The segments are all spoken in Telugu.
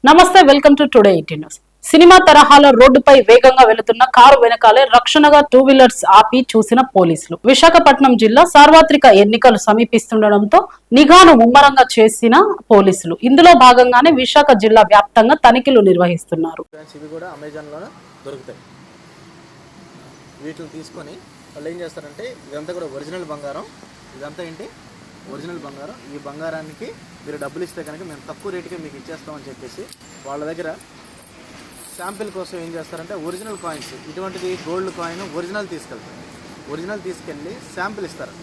నమస్తే, welcome to today 18 news. Cinema తరహాలో రోడ్డుపై వేగంగా వెళుతున్న కారు వెనకాలే రక్షణగా 2 వీలర్స్ ఆపి చూసిన పోలీసులు. విశాఖపట్నం జిల్లా సార్వత్రిక ఎన్నికలు సమీపిస్తుండటంతో నిఘాను ముమ్మరంగా చేసిన పోలీసులు ఇందులో భాగంగానే విశాఖ జిల్లా వ్యాప్తంగా తనిఖీలు నిర్వహిస్తున్నారు. వీటిని తీసుకొని వాళ్ళు ఏం చేస్తారంటే ఇదంతా కూడా ఒరిజినల్ బంగారం. ఇదంతా ఏంటి ఒరిజినల్ బంగారం. ఈ బంగారానికి మీరు డబ్బులు ఇస్తే కనుక మేము తక్కువ రేటుకే మీకు ఇచ్చేస్తామని చెప్పేసి వాళ్ళ దగ్గర శాంపిల్ కోసం ఏం చేస్తారంటే ఒరిజినల్ కాయిన్స్, ఇటువంటిది గోల్డ్ కాయిన్ ఒరిజినల్ తీసుకెళ్తారు. ఒరిజినల్ తీసుకెళ్ళి శాంపిల్ ఇస్తారు.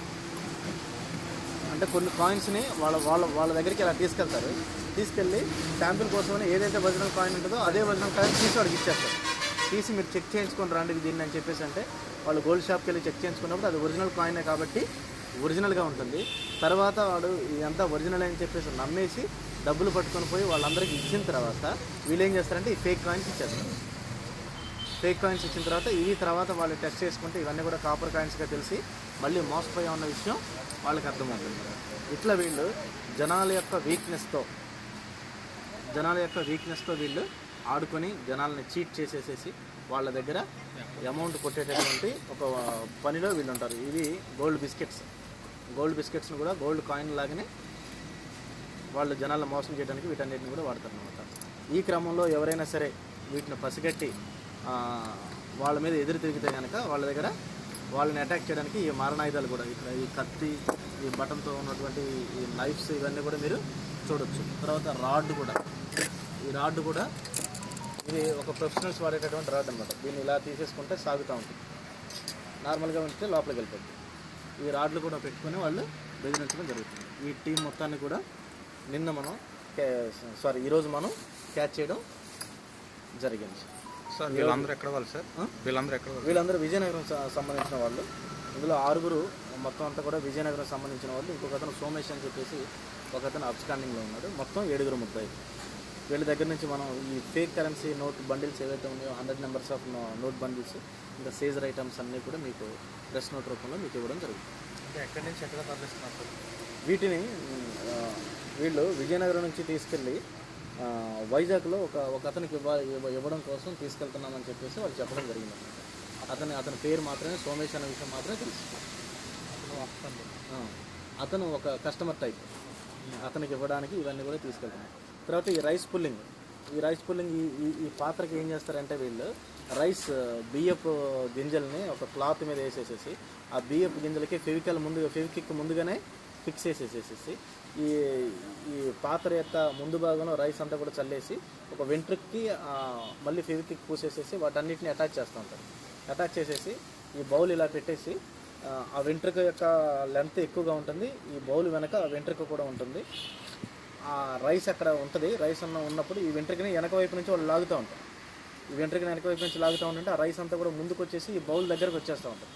అంటే కొన్ని కాయిన్స్ని వాళ్ళ దగ్గరికి ఇలా తీసుకెళ్తారు. తీసుకెళ్ళి శాంపిల్ కోసమని ఏదైతే ఒరిజినల్ కాయిన్ ఉంటుందో అదే ఒరిజినల్ కాయిన్ తీసి వాడికి ఇచ్చేస్తారు. తీసి మీరు చెక్ చేయించుకొని రండి దీన్ని అని చెప్పేసి అంటే వాళ్ళు గోల్డ్ షాప్కి వెళ్ళి చెక్ చేయించుకున్నప్పుడు అది ఒరిజినల్ కాయినే కాబట్టి ఒరిజినల్గా ఉంటుంది. తర్వాత వాడు ఇదంతా ఒరిజినల్ అని చెప్పేసి నమ్మేసి డబ్బులు పట్టుకొని పోయి వాళ్ళందరికీ ఇచ్చిన తర్వాత వీళ్ళు ఏం చేస్తారంటే ఈ ఫేక్ కాయిన్స్ ఇచ్చేస్తారు. ఫేక్ కాయిన్స్ ఇచ్చిన తర్వాత తర్వాత వాళ్ళు టెస్ట్ చేసుకుంటే ఇవన్నీ కూడా కాపర్ కాయిన్స్గా తెలిసి మళ్ళీ మోసపోయా ఉన్న విషయం వాళ్ళకి అర్థమవుతుంది. ఇట్లా వీళ్ళు జనాల యొక్క వీక్నెస్తో వీళ్ళు ఆడుకొని జనాలని చీట్ చేసేసేసి వాళ్ళ దగ్గర అమౌంట్ కొట్టేటటువంటి ఒక పనిలో వీళ్ళు ఉంటారు. ఇవి గోల్డ్ బిస్కెట్స్ని కూడా గోల్డ్ కాయిన్ లాగానే వాళ్ళు జనాలను మోసం చేయడానికి వీటన్నిటిని కూడా వాడతారు అన్నమాట. ఈ క్రమంలో ఎవరైనా సరే వీటిని పసిగట్టి వాళ్ళ మీద ఎదురు తిరిగితే కనుక వాళ్ళ దగ్గర వాళ్ళని అటాక్ చేయడానికి ఈ మారణాయుధాలు కూడా ఇక్కడ ఈ కత్తి, ఈ బటన్తో ఉన్నటువంటి ఈ నైఫ్స్ ఇవన్నీ కూడా మీరు చూడొచ్చు. తర్వాత ఈ రాడ్ కూడా ఇది ఒక ప్రొఫెషనల్స్ వాడేటటువంటి రాడ్ అనమాట. దీన్ని ఇలా తీసేసుకుంటే సాగుతూ ఉంటుంది. నార్మల్గా ఉంటే లోపలికి వెళ్ళిపోతుంది. ఈ రాడ్లు కూడా పెట్టుకొని వాళ్ళు బెదిరించడం జరుగుతుంది. ఈ టీం మొత్తాన్ని కూడా ఈరోజు మనం క్యాచ్ చేయడం జరిగింది. సార్ వీళ్ళందరూ ఎక్కడ వాళ్ళు సార్? వీళ్ళందరూ విజయనగరం సంబంధించిన వాళ్ళు. ఇందులో 6 మొత్తం అంతా కూడా విజయనగరం సంబంధించిన వాళ్ళు. ఇంకొక అతను సోమేష్ అని చెప్పేసి ఒక అతను అబ్స్కాండింగ్లో ఉన్నాడు. మొత్తం 7 ముద్దాయిలు. వీళ్ళ దగ్గర నుంచి మనం ఈ ఫేక్ కరెన్సీ నోట్ బండిల్స్ ఏవైతే ఉన్నాయో 100 నెంబర్స్ ఆఫ్ నోట్ బండిల్స్, ఇంకా సీజర్ ఐటమ్స్ అన్నీ కూడా మీకు ప్రెస్ నోట్ రూపంలో మీకు ఇవ్వడం జరుగుతుంది. ఎక్కడి నుంచి ఎక్కడ తరలిస్తున్నారు? వీటిని వీళ్ళు విజయనగరం నుంచి తీసుకెళ్ళి వైజాగ్లో ఒక అతనికి ఇవ్వడం కోసం తీసుకెళ్తున్నామని చెప్పేసి వాళ్ళు చెప్పడం జరిగింది. అతని పేరు మాత్రమే సోమేష్ అనే విషయం మాత్రమే తెలుసు. అతను ఒక కస్టమర్ టైప్. అతనికి ఇవ్వడానికి ఇవన్నీ కూడా తీసుకెళ్తున్నాం. తర్వాత ఈ రైస్ పుల్లింగ్ ఈ పాత్రకి ఏం చేస్తారంటే వీళ్ళు బియ్యపు గింజల్ని ఒక క్లాత్ మీద వేసేసేసి ఆ బియ్యపు గింజలకి ఫెవికిక్ ముందుగానే ఫిక్స్ చేసేసేసి ఈ పాత్ర యొక్క ముందు భాగంలో రైస్ అంతా కూడా చల్లేసి ఒక వెంట్రుక్కి మళ్ళీ ఫెవికిక్ పూసేసేసి వాటన్నిటిని అటాచ్ చేస్తూ ఉంటారు. అటాచ్ చేసేసి ఈ బౌల్ ఇలా పెట్టేసి ఆ వెంట్రుక యొక్క లెంత్ ఎక్కువగా ఉంటుంది. ఈ బౌల్ వెనక ఆ వెంట్రుక కూడా ఉంటుంది. ఆ రైస్ అక్కడ ఉంటుంది. రైస్ ఉన్నప్పుడు ఈ వెంట్రుకని వెనక వైపు నుంచి వాళ్ళు లాగుతూ ఉంటారు. ఈ వెంట్రుకని వెనక వైపు నుంచి లాగుతూ ఉంటే ఆ రైస్ అంతా కూడా ముందుకు వచ్చేసి ఈ బౌల్ దగ్గరకు వచ్చేస్తూ ఉంటుంది.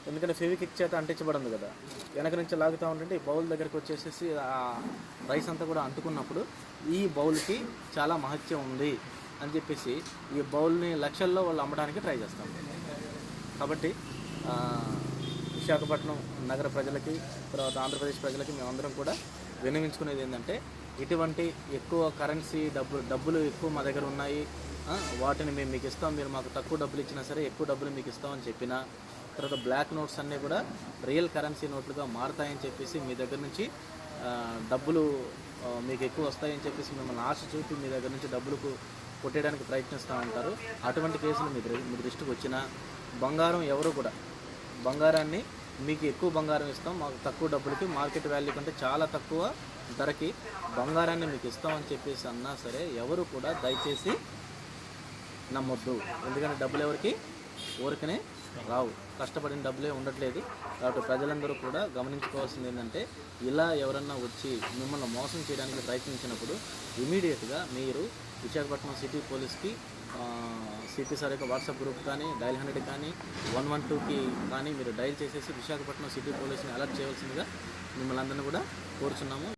ఎందుకంటే ఫెవికిక్ చేత అంటించబడింది కదా. వెనక నుంచి లాగుతూ ఉంటుంటే ఈ బౌల్ దగ్గరకు వచ్చేసేసి ఆ రైస్ అంతా కూడా అంటుకున్నప్పుడు ఈ బౌల్కి చాలా మహత్యం ఉంది అని చెప్పేసి ఈ బౌల్ని లక్షల్లో వాళ్ళు అమ్మడానికి ట్రై చేస్తాం. కాబట్టి విశాఖపట్నం నగర ప్రజలకి, తర్వాత ఆంధ్రప్రదేశ్ ప్రజలకి మేమందరం కూడా విన్నవించుకునేది ఏంటంటే ఇటువంటి ఎక్కువ కరెన్సీ డబ్బులు ఎక్కువ మా దగ్గర ఉన్నాయి, వాటిని మేము మీకు ఇస్తాం, మీరు మాకు తక్కువ డబ్బులు ఇచ్చినా సరే ఎక్కువ డబ్బులు మీకు ఇస్తామని చెప్పినా, తర్వాత బ్లాక్ నోట్స్ అన్నీ కూడా రియల్ కరెన్సీ నోట్లుగా మారుతాయని చెప్పేసి మీ దగ్గర నుంచి డబ్బులు మీకు ఎక్కువ వస్తాయని చెప్పేసి మిమ్మల్ని ఆశ చూపి మీ దగ్గర నుంచి డబ్బులు కొట్టేయడానికి ప్రయత్నిస్తూ ఉంటారు. అటువంటి కేసులు మీ దృష్టికి వచ్చినా బంగారం ఎవరు కూడా బంగారాన్ని మీకు ఎక్కువ బంగారం ఇస్తాం, మాకు తక్కువ డబ్బులకి మార్కెట్ వాల్యూ కంటే చాలా తక్కువ ధరకి బంగారాన్ని మీకు ఇస్తామని చెప్పేసి అన్నా సరే ఎవరు కూడా దయచేసి నమ్మొద్దు. ఎందుకంటే డబ్బులు ఎవరికి ఊరికనే రావు, కష్టపడిన డబ్బులే ఉండట్లేదు. కాబట్టి ప్రజలందరూ కూడా గమనించుకోవాల్సింది ఏంటంటే ఇలా ఎవరన్నా వచ్చి మిమ్మల్ని మోసం చేయడానికి ప్రయత్నించినప్పుడు ఇమీడియట్గా మీరు విశాఖపట్నం సిటీ పోలీస్కి సిపి సార్ యొక్క వాట్సాప్ గ్రూప్ కానీ డైల్ 100 కానీ 112కి కానీ మీరు డైల్ చేసేసి విశాఖపట్నం సిటీ పోలీస్ని అలర్ట్ చేయవలసిందిగా మిమ్మల్ని అందరినీ కూడా కోరుచున్నాము.